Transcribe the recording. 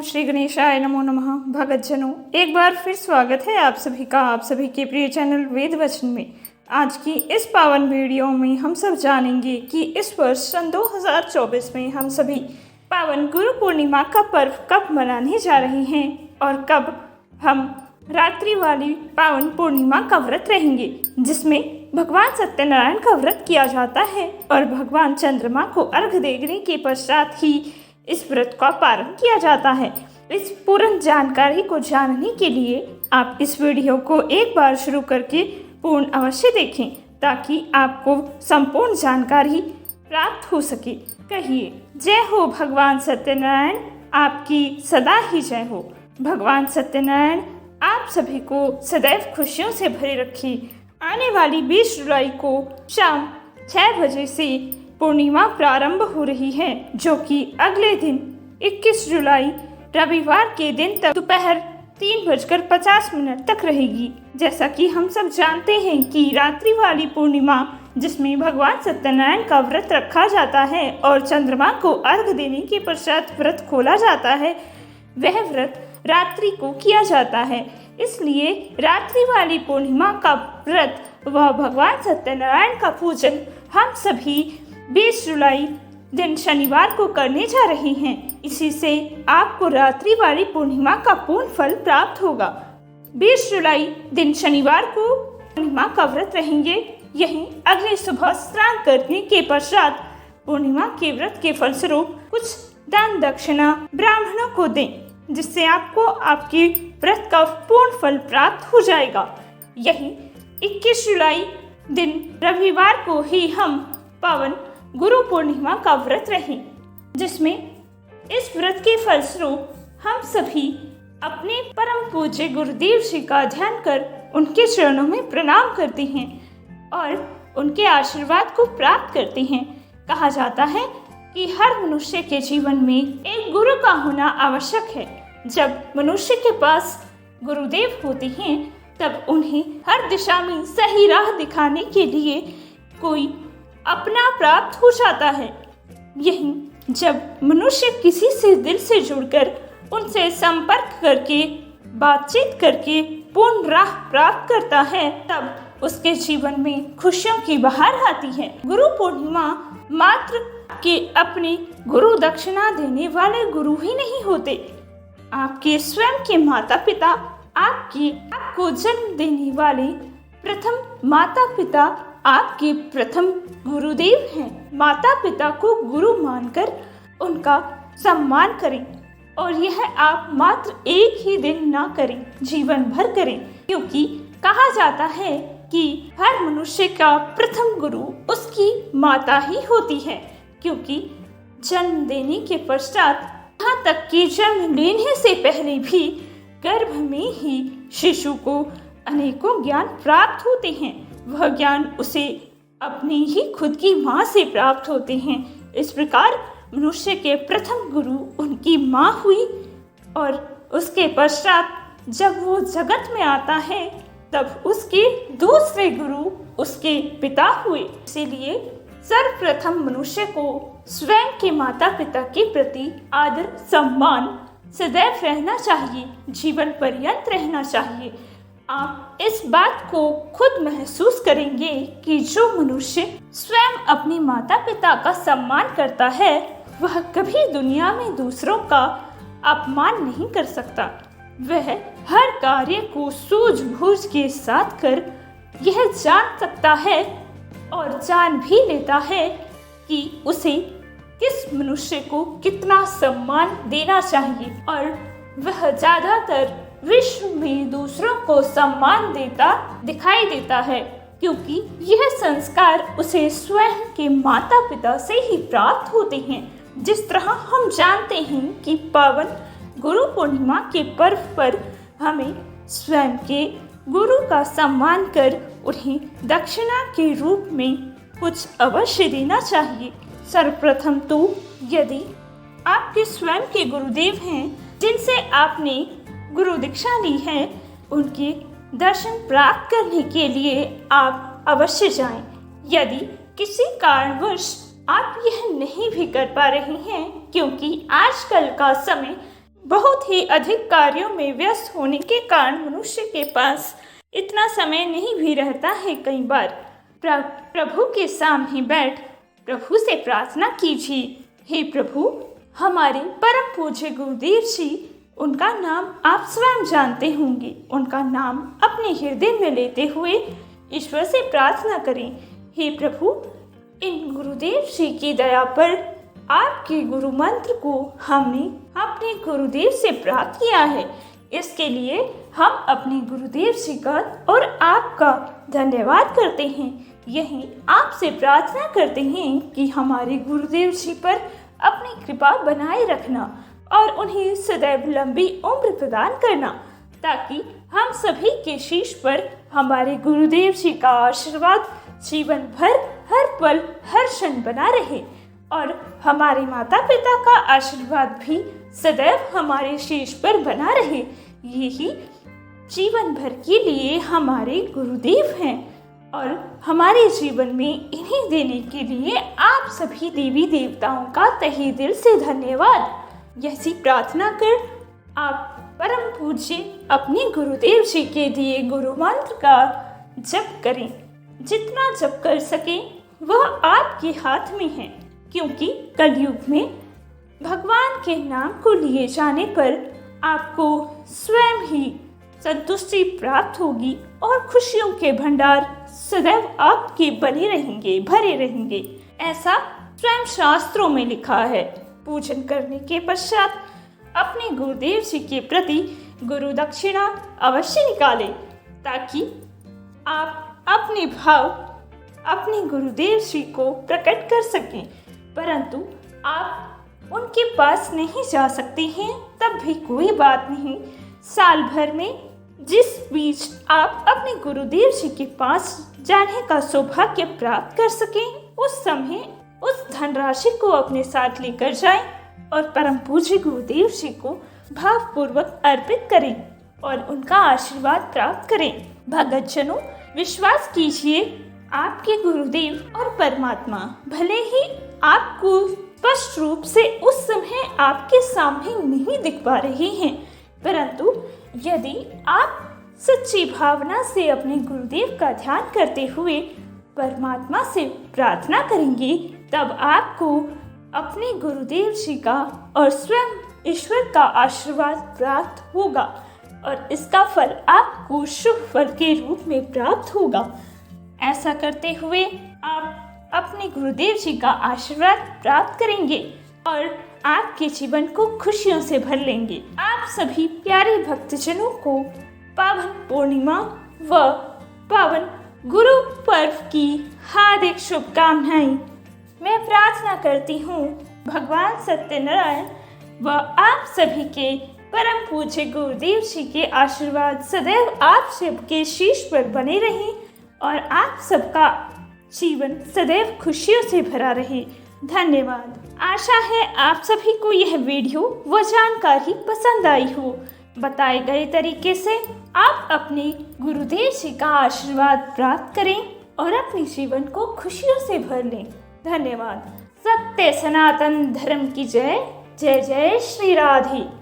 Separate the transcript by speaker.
Speaker 1: श्री गणेशाय नमो नमः। भगतजनों, एक बार फिर स्वागत है आप सभी का आप सभी के प्रिय चैनल वेद वचन में। आज की इस पावन वीडियो में हम सब जानेंगे कि इस वर्ष सन 2024 में हम सभी पावन गुरु पूर्णिमा का पर्व कब मनाने जा रहे हैं और कब हम रात्रि वाली पावन पूर्णिमा का व्रत रहेंगे, जिसमें भगवान सत्यनारायण का व्रत किया जाता है और भगवान चंद्रमा को अर्घ देने के पश्चात ही इस व्रत का पारण किया जाता है। इस पूर्ण जानकारी को जानने के लिए आप इस वीडियो को एक बार शुरू करके पूर्ण अवश्य देखें, ताकि आपको संपूर्ण जानकारी प्राप्त हो सके। कहिए, जय हो भगवान सत्यनारायण, आपकी सदा ही जय हो। भगवान सत्यनारायण आप सभी को सदैव खुशियों से भरे रखे। आने वाली 20 जुलाई को शाम 6 बजे से पूर्णिमा प्रारंभ हो रही है, जो कि अगले दिन 21 जुलाई रविवार के दिन तक दोपहर 3:50 तक रहेगी। जैसा कि हम सब जानते हैं कि रात्रि वाली पूर्णिमा, जिसमें भगवान सत्यनारायण का व्रत रखा जाता है और चंद्रमा को अर्घ देने के पश्चात व्रत खोला जाता है, वह व्रत रात्रि को किया जाता है। इसलिए रात्रि वाली पूर्णिमा का व्रत व भगवान सत्यनारायण का पूजन हम सभी 20 जुलाई दिन शनिवार को करने जा रहे हैं। इसी से आपको रात्रि वाली पूर्णिमा का पूर्ण फल प्राप्त होगा। 20 जुलाई दिन शनिवार को पूर्णिमा का व्रत रहेंगे। यहीं अगले सुबह स्नान करने के पश्चात पूर्णिमा के व्रत के फलस्वरूप कुछ दान दक्षिणा ब्राह्मणों को दें, जिससे आपको आपके व्रत का पूर्ण फल प्राप्त हो जाएगा। यही 21 जुलाई दिन रविवार को ही हम पावन गुरु पूर्णिमा का व्रत रहे, जिसमें इस व्रत के फलस्वरूप हम सभी अपने परम पूज्य गुरुदेव जी का ध्यान कर उनके चरणों में प्रणाम करते हैं और उनके आशीर्वाद को प्राप्त करते हैं। कहा जाता है कि हर मनुष्य के जीवन में एक गुरु का होना आवश्यक है। जब मनुष्य के पास गुरुदेव होते हैं, तब उन्हें हर दिशा में सही राह दिखाने के लिए कोई अपना प्राप्त हो जाता है। यही जब मनुष्य किसी से दिल से जुड़कर उनसे संपर्क करके बातचीत करके पूर्ण राह प्राप्त करता है, तब उसके जीवन में खुशियों की बहार आती है। गुरु पूर्णिमा मात्र के अपने गुरु दक्षिणा देने वाले गुरु ही नहीं होते, आपके स्वयं के माता पिता, आपको जन्म देने वाले प्रथम माता पिता आपके प्रथम गुरुदेव हैं। माता पिता को गुरु मानकर उनका सम्मान करें, और यह आप मात्र एक ही दिन ना करें, जीवन भर करें, क्योंकि कहा जाता है कि हर मनुष्य का प्रथम गुरु उसकी माता ही होती है। क्योंकि जन्म देने के पश्चात, यहाँ तक कि जन्म लेने से पहले भी गर्भ में ही शिशु को अनेकों ज्ञान प्राप्त होते हैं। वह ज्ञान उसे अपनी ही खुद की माँ से प्राप्त होते हैं। इस प्रकार मनुष्य के प्रथम गुरु उनकी माँ हुई, और उसके पश्चात जब वो जगत में आता है, तब उसके दूसरे गुरु उसके पिता हुए। इसीलिए सर्वप्रथम मनुष्य को स्वयं के माता पिता के प्रति आदर सम्मान सदैव रहना चाहिए, जीवन पर्यंत रहना चाहिए। आप इस बात को खुद महसूस करेंगे कि जो मनुष्य स्वयं अपने माता पिता का सम्मान करता है, वह कभी दुनिया में दूसरों का अपमान नहीं कर सकता। वह हर कार्य को सूझबूझ के साथ कर यह जान सकता है और जान भी लेता है कि उसे किस मनुष्य को कितना सम्मान देना चाहिए, और वह ज्यादातर विश्व में दूसरों को सम्मान देता दिखाई देता है, क्योंकि यह संस्कार उसे स्वयं के माता पिता से ही प्राप्त होते हैं। जिस तरह हम जानते हैं कि पावन गुरु पूर्णिमा के पर्व पर हमें स्वयं के गुरु का सम्मान कर उन्हें दक्षिणा के रूप में कुछ अवश्य देना चाहिए। सर्वप्रथम तो यदि आपके स्वयं के गुरुदेव हैं, जिनसे आपने गुरु दीक्षा ली है, उनके दर्शन प्राप्त करने के लिए आप अवश्य जाएं। यदि किसी कारणवश आप यह नहीं भी कर पा रहे हैं, क्योंकि आजकल का समय बहुत ही अधिक कार्यों में व्यस्त होने के कारण मनुष्य के पास इतना समय नहीं भी रहता है। कई बार प्रभु के सामने बैठ प्रभु से प्रार्थना कीजिए, हे प्रभु, हमारे परम पूज्य गुरुदेव जी, उनका नाम आप स्वयं जानते होंगे, उनका नाम अपने हृदय में लेते हुए ईश्वर से प्रार्थना करें, हे प्रभु, इन गुरुदेव जी की दया पर आपके गुरु मंत्र को हमने अपने गुरुदेव से प्राप्त किया है। इसके लिए हम अपने गुरुदेव जी का और आपका धन्यवाद करते हैं। यही आपसे प्रार्थना करते हैं कि हमारे गुरुदेव जी पर अपनी कृपा बनाए रखना और उन्हें सदैव लंबी उम्र प्रदान करना, ताकि हम सभी के शीश पर हमारे गुरुदेव जी का आशीर्वाद जीवन भर हर पल हर क्षण बना रहे और हमारे माता पिता का आशीर्वाद भी सदैव हमारे शीश पर बना रहे। यही जीवन भर के लिए हमारे गुरुदेव हैं और हमारे जीवन में इन्हें देने के लिए आप सभी देवी देवताओं का तहे दिल से धन्यवाद। यही प्रार्थना कर आप परम पूज्य अपने गुरुदेव जी के दिए गुरु मंत्र का जप करें। जितना जप कर सके वह आपके हाथ में है, क्योंकि कलयुग में भगवान के नाम को लिए जाने पर आपको स्वयं ही संतुष्टि प्राप्त होगी और खुशियों के भंडार सदैव आपके बने रहेंगे, भरे रहेंगे। ऐसा स्वयं शास्त्रों में लिखा है। पूजन करने के पश्चात अपने गुरुदेव जी के प्रति गुरु दक्षिणा अवश्य निकालें, ताकि आप अपने भाव अपने गुरुदेव जी को प्रकट कर सकें। परंतु आप उनके पास नहीं जा सकते हैं तब भी कोई बात नहीं। साल भर में जिस बीच आप अपने गुरुदेव जी के पास जाने का सौभाग्य प्राप्त कर सकें, उस समय उस धनराशि को अपने साथ लेकर जाएं और परम पूज्य गुरुदेव जी को भावपूर्वक अर्पित करें और उनका आशीर्वाद प्राप्त करें। भक्तजनों, विश्वास कीजिए, आपके गुरुदेव और परमात्मा भले ही आपको स्पष्ट रूप से उस समय आपके सामने नहीं दिख पा रहे हैं, परंतु यदि आप सच्ची भावना से अपने गुरुदेव का ध्यान करते हुए परमात्मा से प्रार्थना करेंगे, तब आपको अपने गुरुदेव जी का और स्वयं ईश्वर का आशीर्वाद प्राप्त होगा और इसका फल आपको शुभ फल के रूप में प्राप्त होगा। ऐसा करते हुए आप अपने गुरुदेव जी का आशीर्वाद प्राप्त करेंगे और आपके जीवन को खुशियों से भर लेंगे। आप सभी प्यारे भक्तजनों को पावन पूर्णिमा व पावन गुरु पर्व की हार्दिक शुभकामनाएं। मैं प्रार्थना करती हूँ भगवान सत्यनारायण व आप सभी के परम पूज्य गुरुदेव जी के आशीर्वाद सदैव आप सबके शीश पर बने रहें और आप सबका जीवन सदैव खुशियों से भरा रहे। धन्यवाद। आशा है आप सभी को यह वीडियो व जानकारी पसंद आई हो। बताए गए तरीके से आप अपने गुरुदेव जी का आशीर्वाद प्राप्त करें और अपने जीवन को खुशियों से भर लें। धन्यवाद। सत्य सनातन धर्म की जय। जय जय श्री राधे।